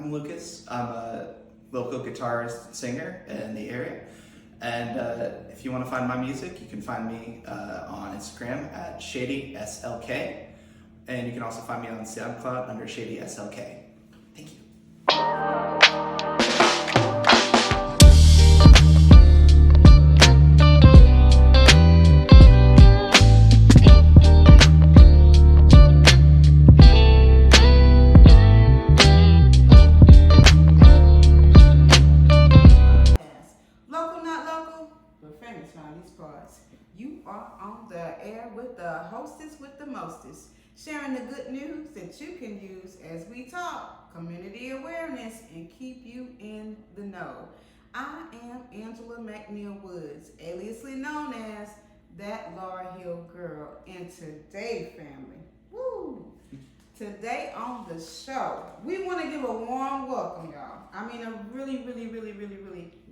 I'm Lucas. I'm a local guitarist and singer in the area. And if you want to find my music, you can find me on Instagram at ShadySLK. And you can also find me on SoundCloud under ShadySLK. Thank you. You are on the air with the hostess with the mostest, sharing the good news that you can use as we talk community awareness and keep you in the know. I am Angela McNeil Woods, aliasly known as that Laura Hill girl, and today, family, today on the show, we want to give a warm welcome, y'all. I mean, a really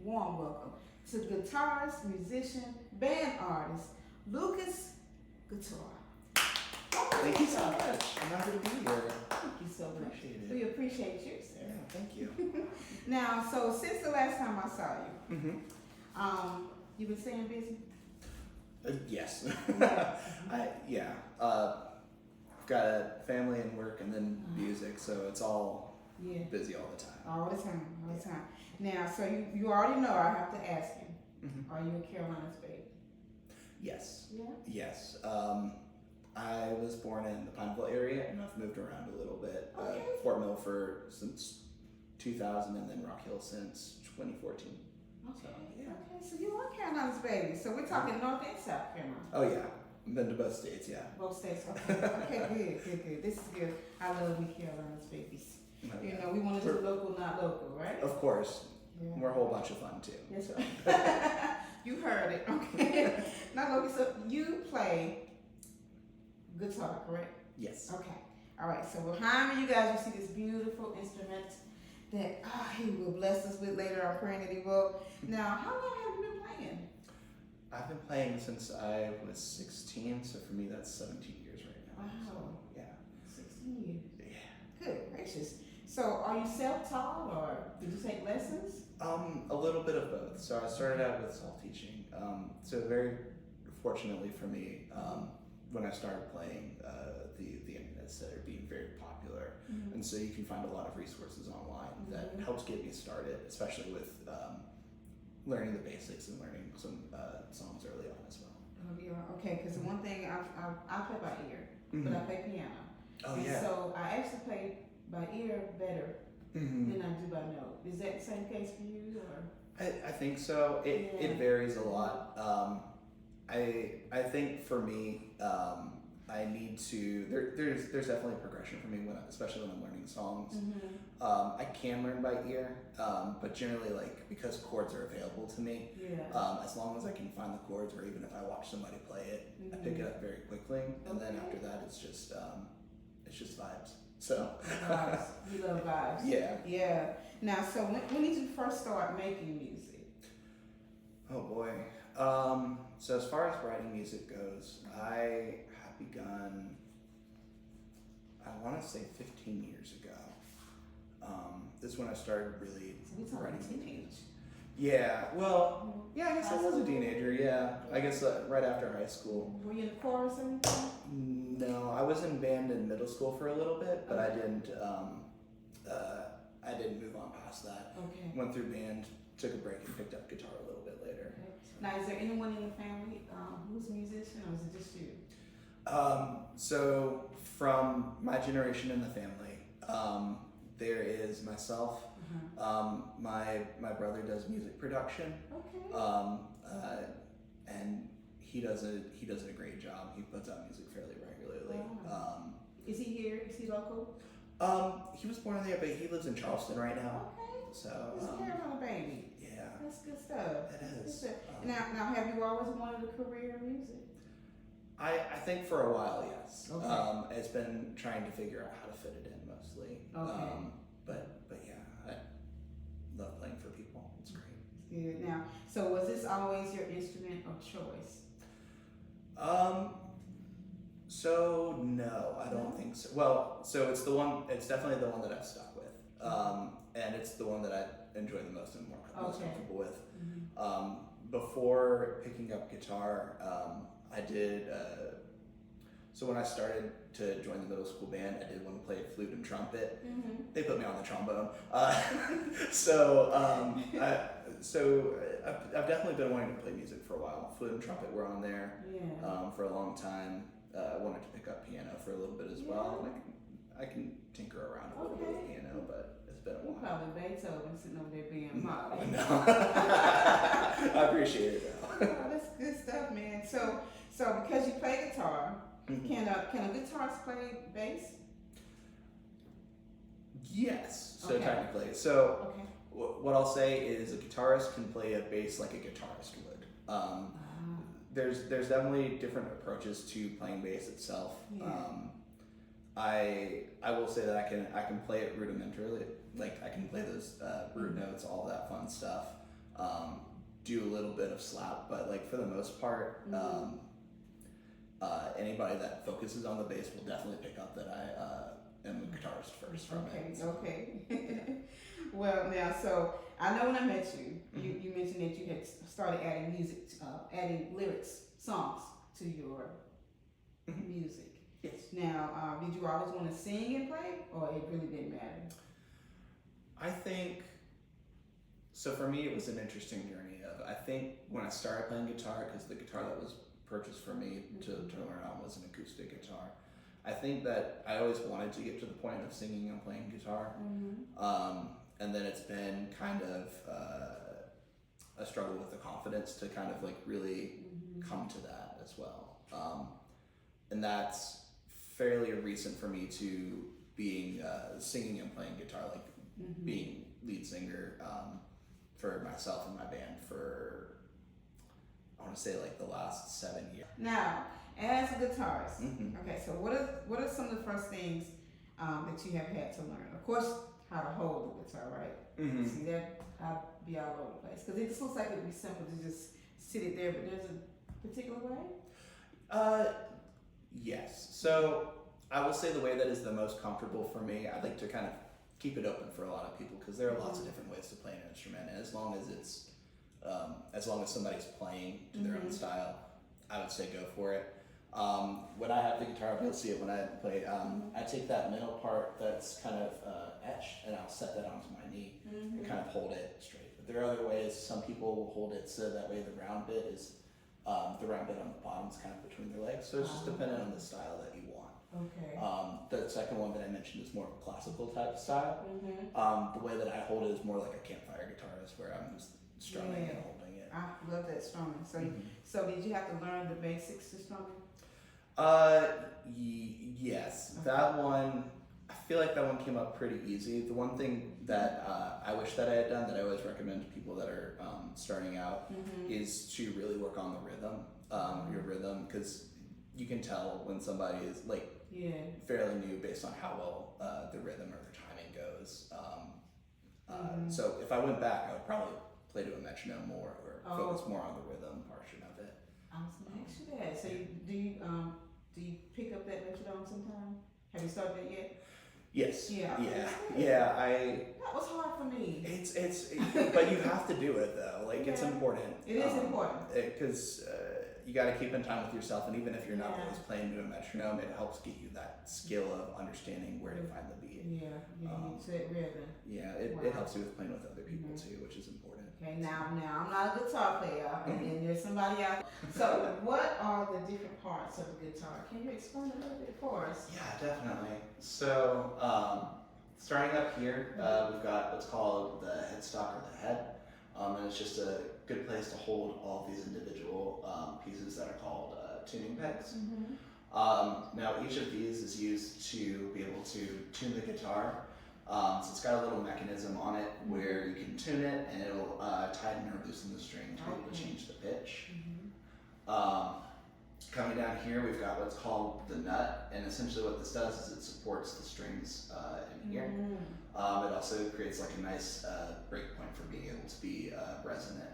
warm welcome to guitarist, musician, band artist, Lucas Kortheuer. Thank you so much. I'm happy to be here. Thank you so much. Appreciate it. We appreciate you, sir. Yeah, thank you. Now, so since the last time I saw you, you been staying busy? Yes. I've got a family and work and then music, so it's all busy all the time. All the time. Now, so you already know I have to ask you, are you a Carolinas baby? Yes. Yeah? Yes. I was born in the Pineville area and I've moved around a little bit. Okay. Fort Milford since 2000 and then Rock Hill since 2014. Okay. So, yeah. Okay, so you are Carolinas baby. So we're talking North and South Carolina. Oh yeah. I've been to both states, yeah. Both states, okay. Good. This is good. I love we Carolinas babies. Okay. You know, we want to do local, not local, right? Of course. Yeah. We're a whole bunch of fun too. Yes, sir. You heard it, okay? Now, look, so you play guitar, correct? Yes. Okay. All right. So behind me, you guys, you see this beautiful instrument that he will bless us with later. I'm praying that he will. Now, how long have you been playing? I've been playing since I was 16, so for me that's 17 years right now. Wow. So, yeah. 16 years. Yeah. Good gracious. So are you self-taught or did you take lessons? A little bit of both. So I started out with self-teaching. So very fortunately for me, when I started playing, the internet started being very popular, and so you can find a lot of resources online that helps get me started, especially with learning the basics and learning some songs early on as well. Oh, yeah. Okay, because the one thing I play by ear, but I play piano. Oh, and yeah. So I actually play by ear better than I do by note. Is that the same case for you, or? I think so. It varies a lot. I think for me, I need to. There's definitely a progression for me especially when I'm learning songs. I can learn by ear, but generally, like, because chords are available to me, as long as I can find the chords, or even if I watch somebody play it, I pick it up very quickly, and then after that, it's just vibes. So Vibes. You love vibes. Yeah. Yeah. Now, so when did you first start making music? Oh boy. So as far as writing music goes, I have begun, I want to say 15 years ago. This is when I started really writing teenage. Yeah, well, yeah, I guess I was a teenager, yeah. I guess right after high school. Were you in the chorus or anything? No, I was in band in middle school for a little bit, but I didn't move on past that. Okay. Went through band, took a break, and picked up guitar a little bit later. Okay. Now, is there anyone in your family who's a musician, or is it just you? So from my generation in the family, there is myself. My brother does music production. Okay. And he does a great job. He puts out music fairly regularly. Wow. Is he here? Is he local? He was born there, but he lives in Charleston right now. Okay. So He's a Carolina baby. Yeah. That's good stuff. It is. Good stuff. Now, have you always wanted a career in music? I think for a while, yes. Okay. It's been trying to figure out how to fit it in mostly. Okay. But yeah, I love playing for people. It's great. Good. Now, so was this always your instrument of choice? So no, I don't think so. Well, so it's definitely the one that I've stuck with. and it's the one that I enjoy the most and most Okay. comfortable with. Mm-hmm. Before picking up guitar, I did. So when I started to join the middle school band, I did want to play flute and trumpet. Mm-hmm. They put me on the trombone. So I've definitely been wanting to play music for a while. Flute and trumpet were on there Yeah. for a long time. I wanted to pick up piano for a little bit as well. And I can tinker around a little bit with piano, but it's been a You while. probably Beethoven sitting over there being mocked. No. I appreciate it though. Oh, that's good stuff, man. So because you play guitar, can a guitarist play bass? Yes. So Okay. technically, so Okay. what I'll say is a guitarist can play a bass like a guitarist would. There's definitely different approaches to playing bass itself. Yeah. I will say that I can play it rudimentarily, like I can play those root notes, all that fun stuff. Do a little bit of slap, but like for the most part, anybody that focuses on the bass will definitely pick up that I am a guitarist first from it. Okay. Well, now, so I know when I met you, you mentioned that you had started adding music, adding lyrics, songs to your music. Yes. Now, did you always want to sing and play, or it really didn't matter? I think so. For me, it was an interesting journey. I think when I started playing guitar, because the guitar that was purchased for me to learn on was an acoustic guitar. I think that I always wanted to get to the point of singing and playing guitar, and then it's been kind of a struggle with the confidence to kind of like really come to that as well, and that's fairly recent for me to being singing and playing guitar, like being lead singer for myself and my band for, I want to say like the last 7 years. Now, as a guitarist, okay, so what are some of the first things that you have had to learn? Of course, how to hold the guitar, right? See that I'd be all over the place because it just looks like it'd be simple to just sit it there, but there's a particular way. Yes. So I will say the way that is the most comfortable for me. I like to kind of keep it open for a lot of people because there are lots of different ways to play an instrument, and as long as somebody's playing to their own style, I would say go for it. When I have the guitar, you'll see it when I play. I take that middle part that's kind of etched, and I'll set that onto my knee and kind of hold it straight. But there are other ways. Some people will hold it so that way the round bit on the bottom is kind of between their legs. So it's just dependent on the style that you want. Okay. The second one that I mentioned is more of a classical type style. The way that I hold it is more like a campfire guitarist, where I'm just strumming and holding it. I love that strumming. So, so did you have to learn the basics to strumming? Yes. That one, I feel like that one came up pretty easy. The one thing that I wish that I had done, that I always recommend to people that are starting out, is to really work on the rhythm, your rhythm, because you can tell when somebody is like fairly new based on how well the rhythm or the timing goes. So if I went back, I would probably play to a metronome more, or focus more on the rhythm portion of it. I was gonna ask you that. So do you pick up that metronome sometime? Have you started that yet? Yes. Yeah. That was hard for me. But you have to do it though. Like it's important. It is important because you got to keep in time with yourself, and even if you're not always playing to a metronome, it helps get you that skill of understanding where to find the beat. You said rhythm. Yeah, it helps you with playing with other people too, which is important. Okay, now I'm not a guitar player, and there's somebody out. So, what are the different parts of the guitar? Can you explain a little bit for us? Yeah, definitely. So, starting up here, we've got what's called the headstock or the head, and it's just a good place to hold all of these individual pieces that are called tuning pegs. Now, each of these is used to be able to tune the guitar. So it's got a little mechanism on it where you can tune it, and it'll tighten or loosen the string to be able to change the pitch. Coming down here, we've got what's called the nut, and essentially what this does is it supports the strings in here. It also creates like a nice break point for being able to be resonant.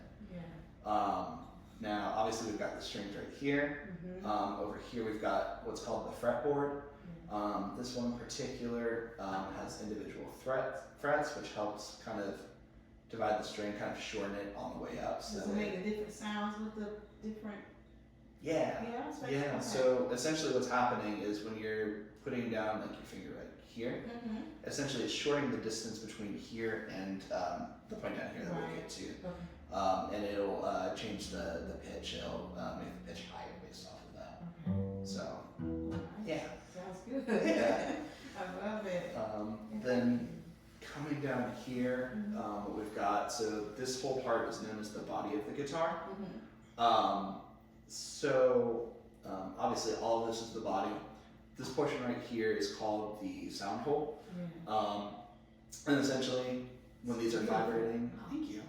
Now, obviously, we've got the strings right here. Over here, we've got what's called the fretboard. This one in particular has individual frets, which helps kind of divide the string, kind of shorten it on the way up. So does it make the different sounds with the different? Yeah. Yeah. Okay. So essentially, what's happening is when you're putting down like your finger right here, essentially it's shortening the distance between here and the point down here that we'll get to, and it'll change the pitch. It'll make the pitch higher based off of that. So yeah. Sounds good. Yeah. I love it. Then coming down here, what we've got. So this whole part is known as the body of the guitar. Obviously all of this is the body. This portion right here is called the sound hole. And essentially, when these are vibrating, thank you,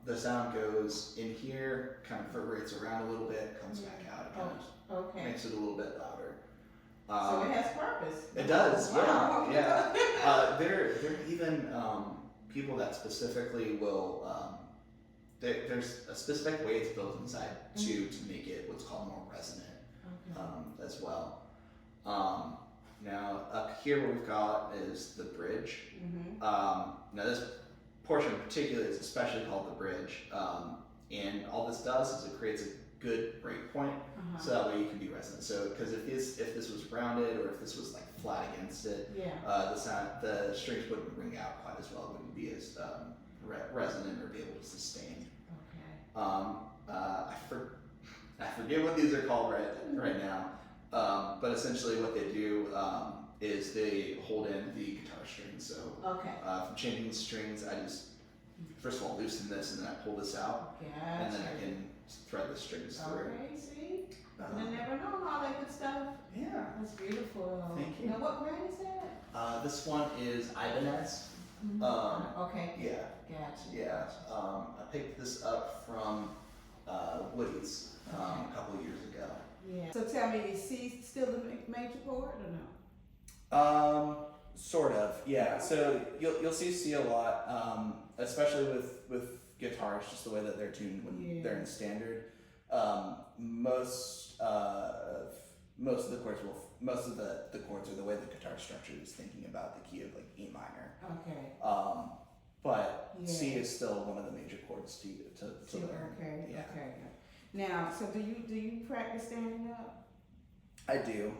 the sound goes in here, kind of reverberates around a little bit, comes back out, it kind of makes it a little bit louder. So it has purpose. It does, Wow. yeah. There are even people that specifically will, there's a specific way it's built inside to make it what's called more resonant as well. Now up here what we've got is the bridge. Now this portion in particular is especially called the bridge, and all this does is it creates a good break point, so that way you can be resonant. So because if this was rounded or if this was like flat against it, the strings wouldn't ring out quite as well. It wouldn't be as resonant or be able to sustain. I forget what these are called right now, but essentially what they do is they hold in the guitar strings. So from changing the strings, I just first of all loosen this and then I pull this out, and then I can thread the strings through. Okay, see? You never know all that good stuff. Yeah. That's beautiful. Thank you. Now what brand is that? This one is Ibanez. Okay. Yeah. Gotcha. Yeah. I picked this up from Woody's a couple of years ago. Yeah. So tell me, is C still the major chord or no? Sort of. Yeah. So you'll see C a lot, especially with guitars, just the way that they're tuned when they're in standard. Most of the chords the chords are the way the guitar structure is thinking about the key of like E minor. Okay. But C is still one of the major chords to learn. Okay. Yeah. Okay. Now, so do you practice standing up? I do.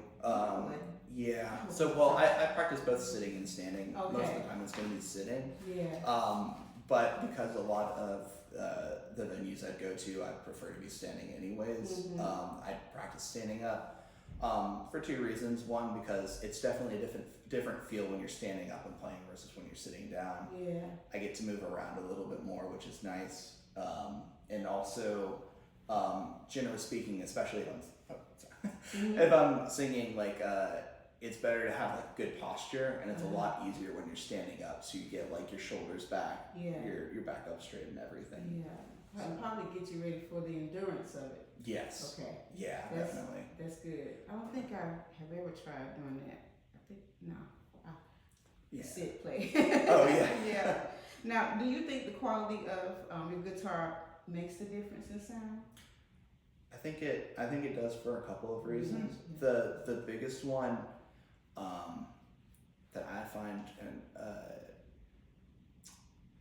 Yeah. So I practice both sitting and standing. Okay. Most of the time it's going to be sitting. Yeah. But because a lot of the venues I go to, I prefer to be standing anyways. I practice standing up for two reasons. One, because it's definitely a different feel when you're standing up and playing versus when you're sitting down. Yeah. I get to move around a little bit more, which is nice. And also, generally speaking, especially if I'm singing, like it's better to have like good posture, and it's a lot easier when you're standing up, so you get like your shoulders back, your back up straight and everything. Yeah, and probably get you ready for the endurance of it. Yes. Okay. Yeah, definitely. That's good. I don't think I have ever tried doing that. I think no. Sit play. Oh yeah. Yeah. Now, do you think the quality of your guitar makes the difference in sound? I think it does for a couple of reasons. The biggest one that I find, and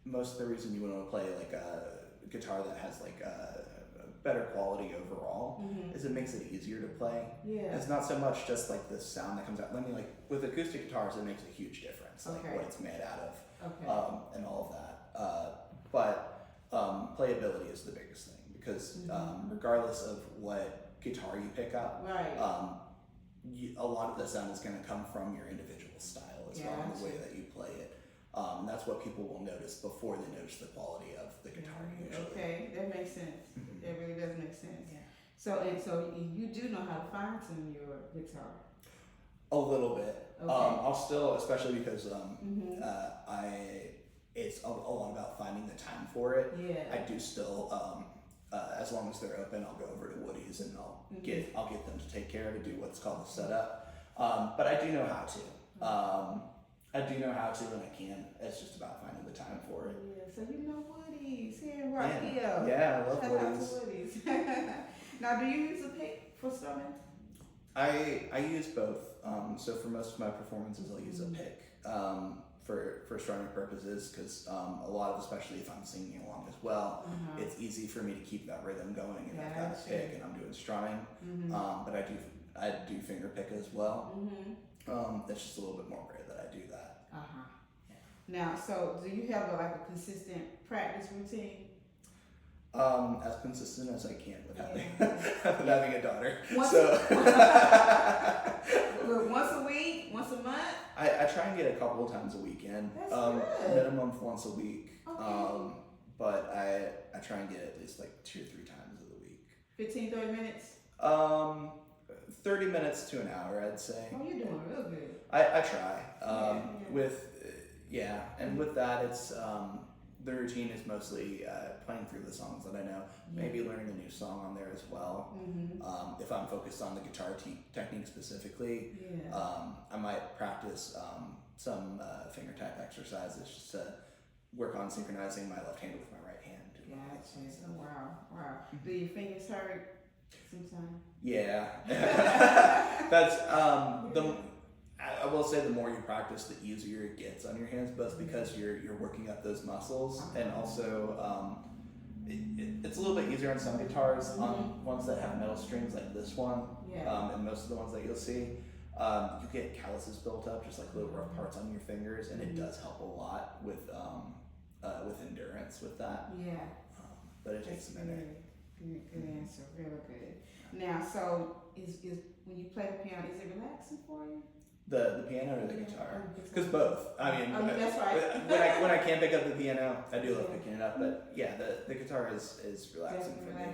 most of the reason you want to play like a guitar that has like a better quality overall is it makes it easier to play. Yeah. It's not so much just like the sound that comes out. I mean, like with acoustic guitars, it makes a huge difference, like what it's made out of, and all of that. But playability is the biggest thing, because regardless of what guitar you pick up, a lot of the sound is going to come from your individual style as well, and the way that you play it. And that's what people will notice before they notice the quality of the guitar usually. Okay, that makes sense. That really does make sense. Yeah. So you do know how to fine tune your guitar? A little bit. Okay. I'll still, especially because it's a lot about finding the time for it. Yeah. I do still, as long as they're open, I'll go over to Woody's and I'll get them to take care of it, do what's called the setup. But I do know how to. I do know how to, and I can. It's just about finding the time for it. Yeah, so you know Woody's here in Rock Hill. Yeah, I love Shout Woody's. out to Woody's. Now, do you use a pick for strumming? I use both. So for most of my performances, I'll use a pick for strumming purposes because a lot of, especially if I'm singing along as well, it's easy for me to keep that rhythm going, and I've got a pick and I'm doing strumming. But I do finger pick as well. It's just a little bit more rare that I do that. Now, so do you have like a consistent practice routine? As consistent as I can with having a daughter. Once a week, once a month? I try and get a couple of times a weekend. That's good. Minimum once a week. Okay. But I try and get at least like 2 or 3 times of the week. 15, 30 minutes? 30 minutes to an hour, I'd say. Oh, you're doing real good. I try. And with that, it's the routine is mostly playing through the songs that I know, maybe learning a new song on there as well. If I'm focused on the guitar technique specifically, I might practice some finger tap exercises just to work on synchronizing my left hand with my right hand. Gotcha. Wow. Do your fingers hurt sometimes? Yeah. That's I will say the more you practice, the easier it gets on your hands, both because you're working up those muscles, and also it's a little bit easier on some guitars, on ones that have metal strings like this one, and most of the ones that you'll see. You get calluses built up, just like little rough parts on your fingers, and it does help a lot with endurance with that. But it takes a minute. Good answer, real good. Now, so is when you play the piano, is it relaxing for you? The piano or the guitar? Because both. I mean, that's right. when I can't pick up the piano, I do love picking it up. But yeah, the guitar is relaxing for me.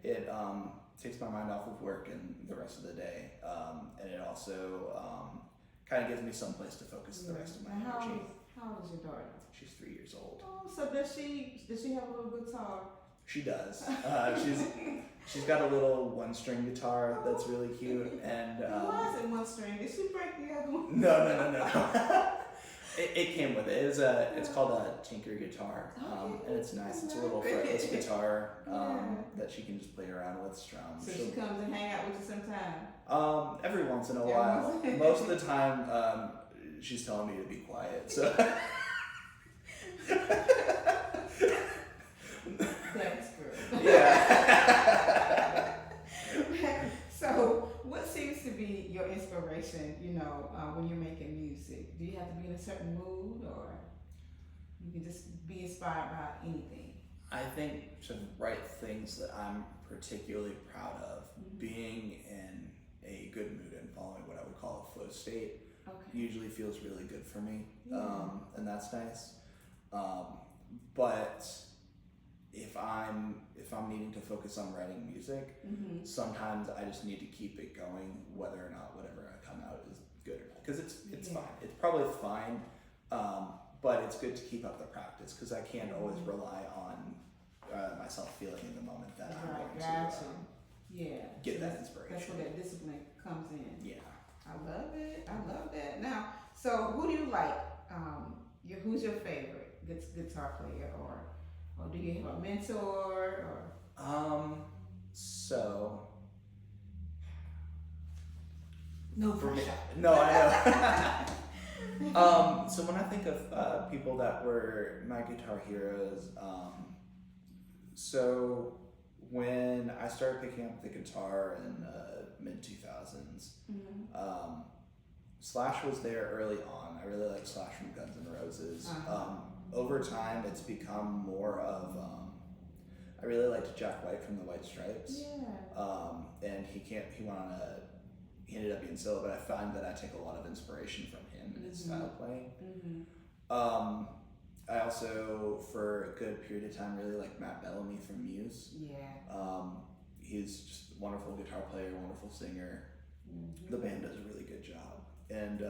It takes my mind off of work and the rest of the day, and it also kind of gives me some place to focus the rest of my energy. How old is your daughter? She's 3 years old. Oh, so does she have a little guitar? She does. She's got a little 1-string guitar that's really cute, and why is it 1 string? Did she break the other one? No. It came with it. It's called a Tinker guitar, and it's nice. It's a little fretless guitar that she can just play around with, strum. So she comes and hang out with you sometime? Every once in a while. Most of the time, she's telling me to be quiet. So. That's good. Yeah. So, what seems to be your inspiration, when you're making music? Do you have to be in a certain mood, or you can just be inspired by anything? I think to write things that I'm particularly proud of, being in a good mood and following what I would call a flow state, usually feels really good for me, and that's nice. But if I'm needing to focus on writing music, sometimes I just need to keep it going, whether or not whatever I come out is good or not. Because it's fine. It's probably fine, but it's good to keep up the practice because I can't always rely on myself feeling in the moment that I'm going to get that inspiration. That's where that discipline comes in. Yeah. I love it. I love that. Now, so who do you like? Who's your favorite guitar player, or do you have a mentor, or? So. No pressure. No, I know. So when I think of people that were my guitar heroes, so when I started picking up the guitar in mid 2000s, Slash was there early on. I really like Slash from Guns N' Roses. Over time, it's become more of. I really liked Jack White from the White Stripes. And he ended up being solo, but I find that I take a lot of inspiration from him and his style playing. I also, for a good period of time, really liked Matt Bellamy from Muse. He's just a wonderful guitar player, wonderful singer. The band does a really good job. And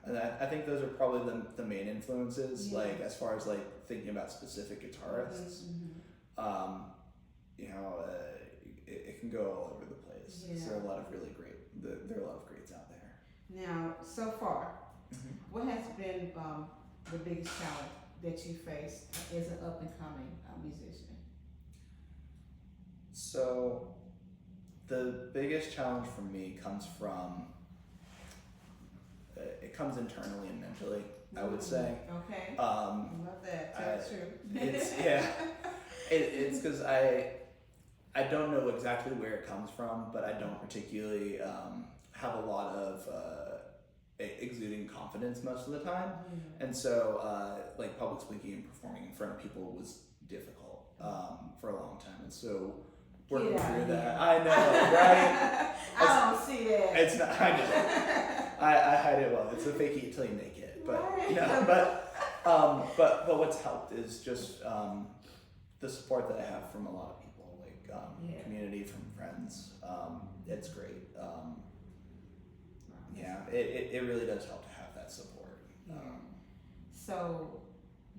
and I think those are probably the main influences, like as far as like thinking about specific guitarists. It can go all over the place. There are a lot of really great. There are a lot of greats out there. Now, so far, what has been the biggest challenge that you faced as an up and coming musician? So, The biggest challenge for me comes from it comes internally and mentally, I would say. Okay. Um, Love that. That's true. it's yeah. It's because I don't know exactly where it comes from, but I don't particularly have a lot of exuding confidence most of the time, and so like public speaking and performing in front of people was difficult for a long time, and so working through that, I know, right? I don't see that. It's not. I know. I hide it well. It's a fake it till you make it, but right. no, but what's helped is just the support that I have from a lot of people, like community, from friends. It's great. Yeah, it really does help to have that support. So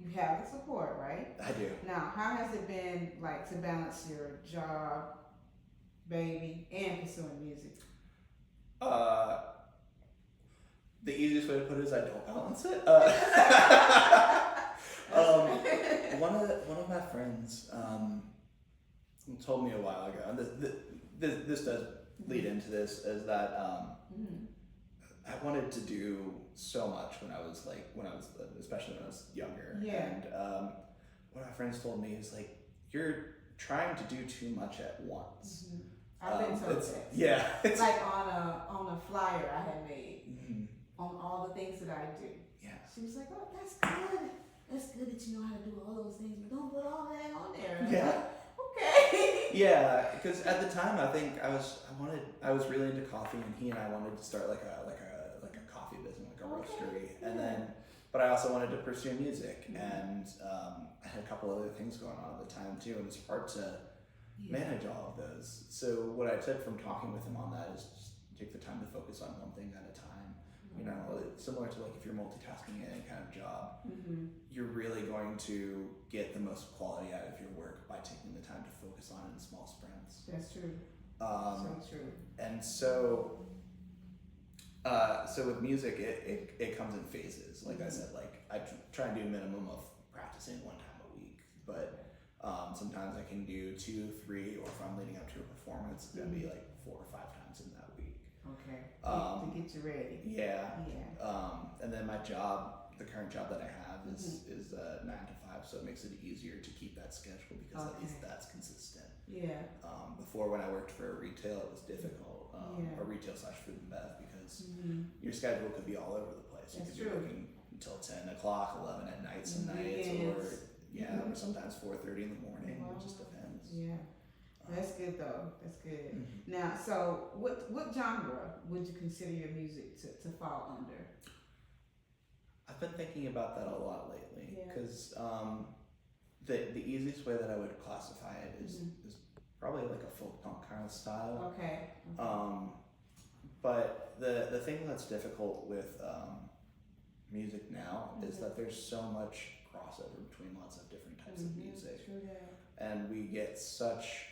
you have the support, right? I do. Now, how has it been like to balance your job, baby, and pursuing music? The easiest way to put it is I don't balance it. One of my friends told me a while ago, and this does lead into this, is that I wanted to do so much when I was especially when I was younger. Yeah. And one of my friends told me is like, you're trying to do too much at once. I've been told that. Yeah. It's like on a flyer I had made on all the things that I do. Yeah. She was like, "Oh, that's good. That's good that you know how to do all those things, but don't put all that on there." And yeah. I'm like, okay. Yeah, because at the time I think I was really into coffee, and he and I wanted to start like a coffee business, like a roastery, and then but I also wanted to pursue music, and I had a couple other things going on at the time too, and it's hard to manage all of those. So what I took from talking with him on that is just take the time to focus on one thing at a time. You know, it's similar to like if you're multitasking in any kind of job, you're really going to get the most quality out of your work by taking the time to focus on it in small sprints. That's true. So true. And so with music, it comes in phases. Like I said, like I try and do a minimum of practicing one time a week, but sometimes I can do 2, 3, or if I'm leading up to a performance, it's gonna be like 4 or 5 times in that week. Okay. To get you ready. Yeah. And then my job, the current job that I have is 9 to 5, so it makes it easier to keep that schedule because at least that's consistent. Yeah. Before, when I worked for a retail, it was difficult. A retail / food and bev, because your schedule could be all over the place. You could be working until 10 o'clock, 11 at night some nights, or sometimes 4:30 in the morning. It just depends. Yeah. That's good though. That's good. Now, so what genre would you consider your music to fall under? I've been thinking about that a lot lately, because the easiest way that I would classify it is probably like a folk punk kind of style. Okay. But the thing that's difficult with music now is that there's so much crossover between lots of different types of music. True that. And we get such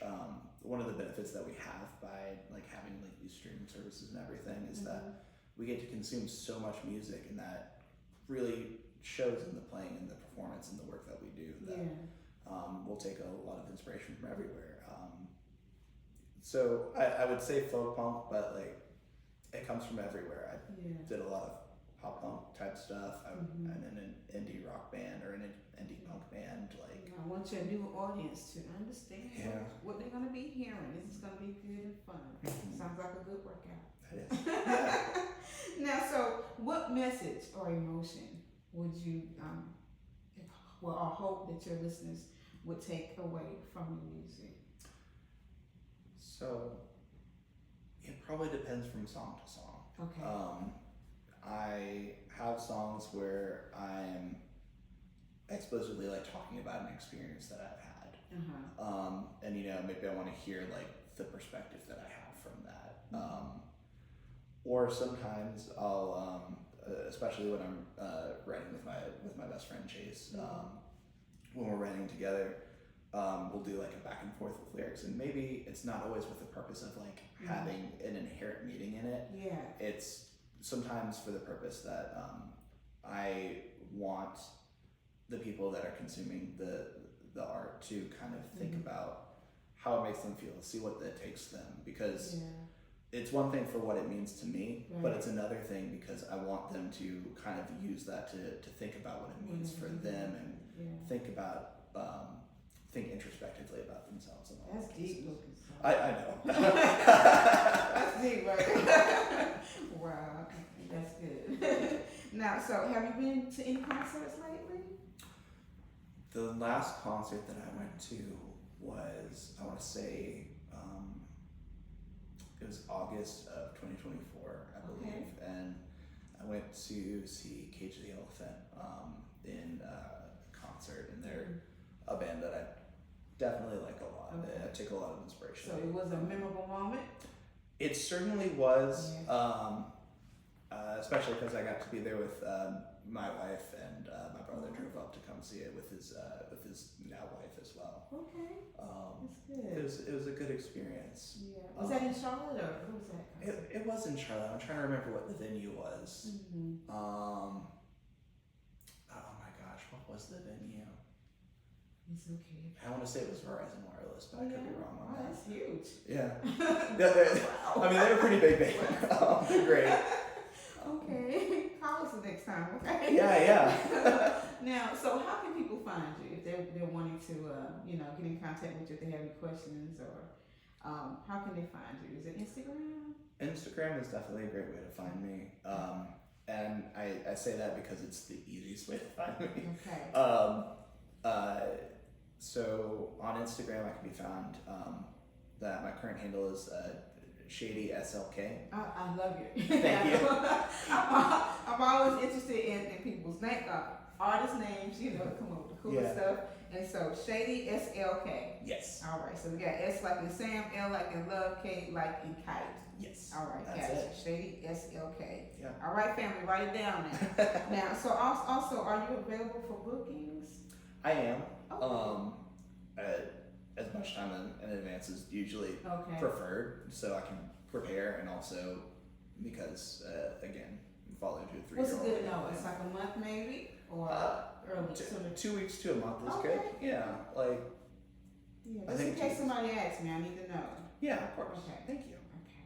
one of the benefits that we have by like having like these streaming services and everything is that we get to consume so much music, and that really shows in the playing and the performance and the work that we do, that we'll take a lot of inspiration from everywhere. So I would say folk punk, but like it comes from everywhere. I did a lot of pop punk type stuff. I'm in an indie rock band or an indie punk band. Like, I want your new audience to understand what they're gonna be hearing. This is gonna be good and fun. Sounds like a good workout. It is. Now, so what message or emotion would you, or hope that your listeners would take away from your music? So it probably depends from song to song. Okay. I have songs where I'm explicitly like talking about an experience that I've had, and maybe I want to hear like the perspective that I have from that. Or sometimes I'll, especially when I'm writing with my best friend Chase, when we're writing together, we'll do like a back and forth with lyrics, and maybe it's not always with the purpose of like having an inherent meaning in it. Yeah. It's sometimes for the purpose that I want the people that are consuming the art to kind of think about how it makes them feel, see what that takes them, because Yeah. it's one thing for what it means to me, Right. but it's another thing because I want them to kind of use that to think about what it means for them and Yeah. think introspectively about themselves and all That's that. deep, Lucas. I know. That's deep, right? Wow, that's good. Now, so have you been to any concerts lately? The last concert that I went to was, I want to say, it was August of 2024, I believe, Okay. and I went to see Cage the Elephant in concert, and they're a band that I definitely like a lot. Okay. I take a lot of inspiration. So it was a memorable moment? It certainly was, Yeah. especially because I got to be there with my wife, and my brother drove up to come see it with his now wife as well. Okay, that's It good. was a good experience. Yeah. Was that in Charlotte or who was that concert? It was in Charlotte. I'm trying to remember what the venue was. Mm-hmm. Oh my gosh, what was the venue? It's okay. I want to say it was Verizon Wireless, but I could be wrong on Oh, that. that's huge. Yeah. I mean, they were pretty big band. They're great. Okay. Call us the next time, okay? Yeah. Now, so how can people find you if they're wanting to, get in contact with you if they have any questions, or how can they find you? Is it Instagram? Instagram is definitely a great way to find me. And I say that because it's the easiest way to find me. Okay. So on Instagram, I can be found. That my current handle is Shady SLK. I love you. Thank you. I'm always interested in people's name, artist names, come up with the coolest stuff. And so Shady SLK. Yes. All right. So we got S like in Sam, L like in love, K like in kite. Yes. All right. That's Gotcha. it. Shady SLK. Yeah. All right, family, write it down now. Now, so also, are you available for bookings? I am. Okay. As much time in advance is usually Okay. preferred, so I can prepare, and also because again, following 2 or 3 What's a year old. good notice? Like a month maybe, or early? Sooner? 2 weeks to a month is Okay. good. Yeah, like Yeah, I just in think case 2 somebody asks me, I need to know. yeah, of course. Okay. Thank you. Okay.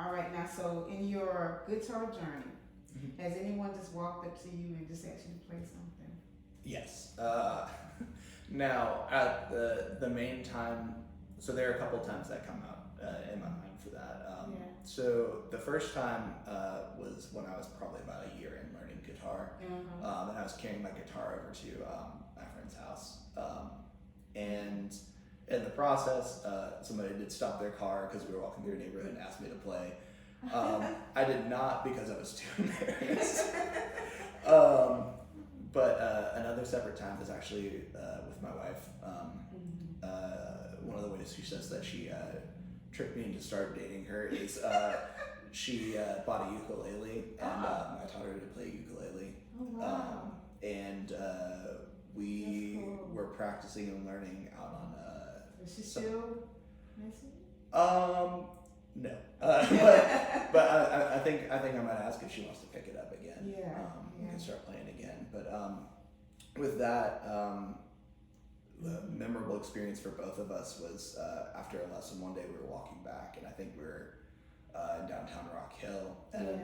All right. Now, so in your guitar journey, Mhm. has anyone just walked up to you and just asked you to play something? Yes. Now at the main time, so there are a couple times that come out in my mind for that. Yeah. So the first time was when I was probably about a year in learning guitar. Uh-huh. And I was carrying my guitar over to my friend's house. And in the process, somebody did stop their car because we were walking through a neighborhood and asked me to play. I did not because I was too embarrassed. But another separate time is actually with my wife. One of the ways she says that she tricked me into start dating her is she bought a ukulele, and I taught her to play ukulele. Oh wow. And we were practicing and learning out on. Is she still messing? No. But I think I might ask if she wants to pick it up again. Yeah. We can start playing again. But with that, the memorable experience for both of us was after a lesson one day we were walking back, and I think we were in downtown Rock Hill, and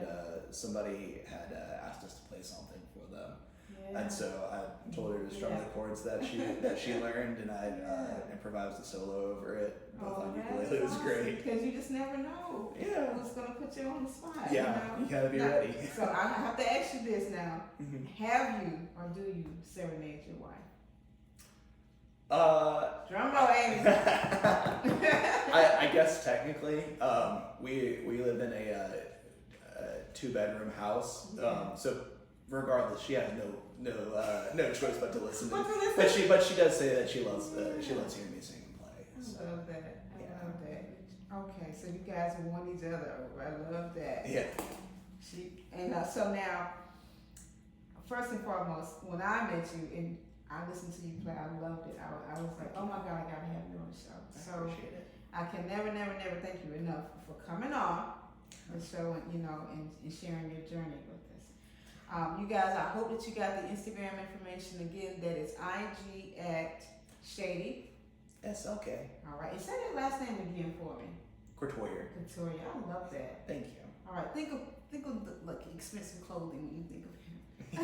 somebody had asked us to play something for them. Yeah. And so I told her to strum the chords that she learned, and I improvised a solo over it. Both on ukulele. It was great. Because you just never know who's gonna put you on the spot. Yeah, you gotta be now, ready. So I have to ask you this now: Mhm. have you or do you serenade your wife? Drum roll, Amy. I guess technically, we live in a 2-bedroom house, so regardless, she has no choice but to listen. But she does say that she loves hearing me sing and play. So. I love that. I love that. Okay, so you guys want each other over. I love that. Yeah. So now, first and foremost, when I met you and I listened to you play, I loved it. I was like, oh my God, I gotta have you on the show. I appreciate it. I can never thank you enough for coming on the show and sharing your journey with us. You guys, I hope that you got the Instagram information again. That is IG at Shady SLK. All right, and say that last name again for me. Kortheuer. Victoria, I love that. Thank you. All right, think of the expensive clothing when you think of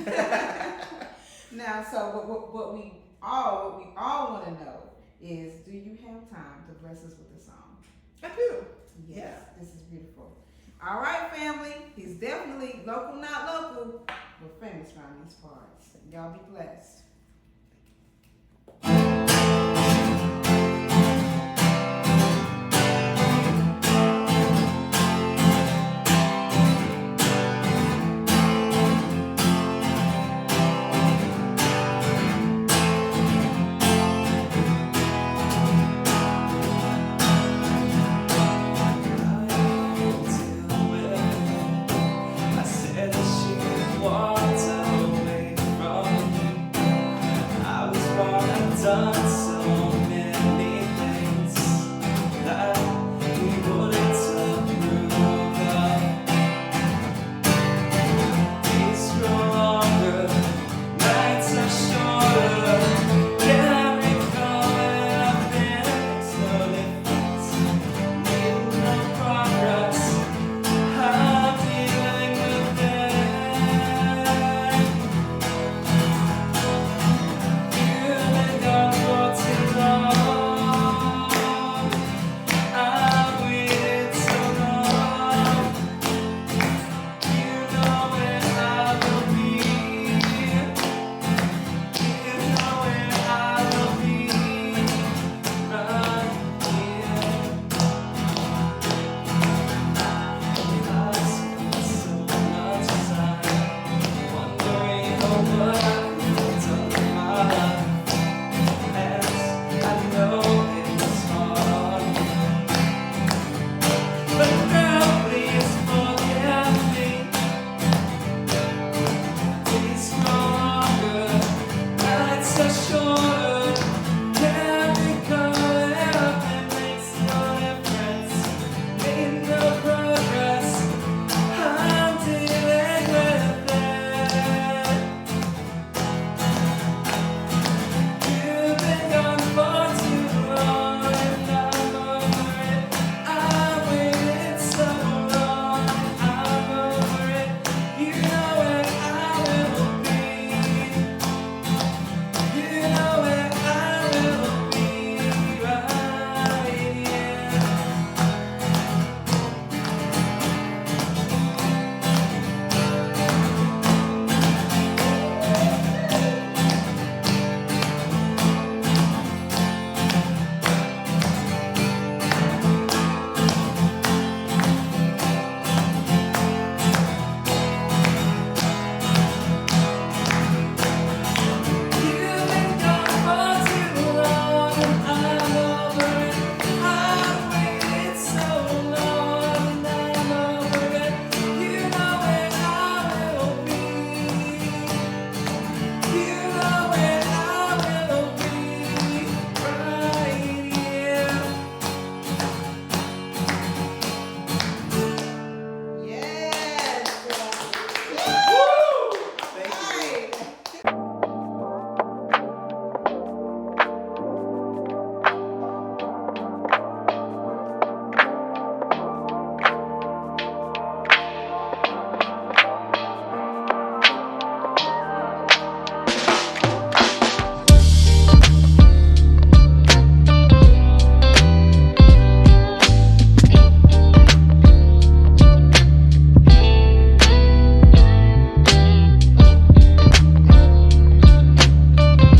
him. Now, so what we all want to know is, do you have time to bless us with a song? I do. Yes, Yeah. this is beautiful. All right, family. He's definitely local, not local, but famous around these parts. Y'all be blessed.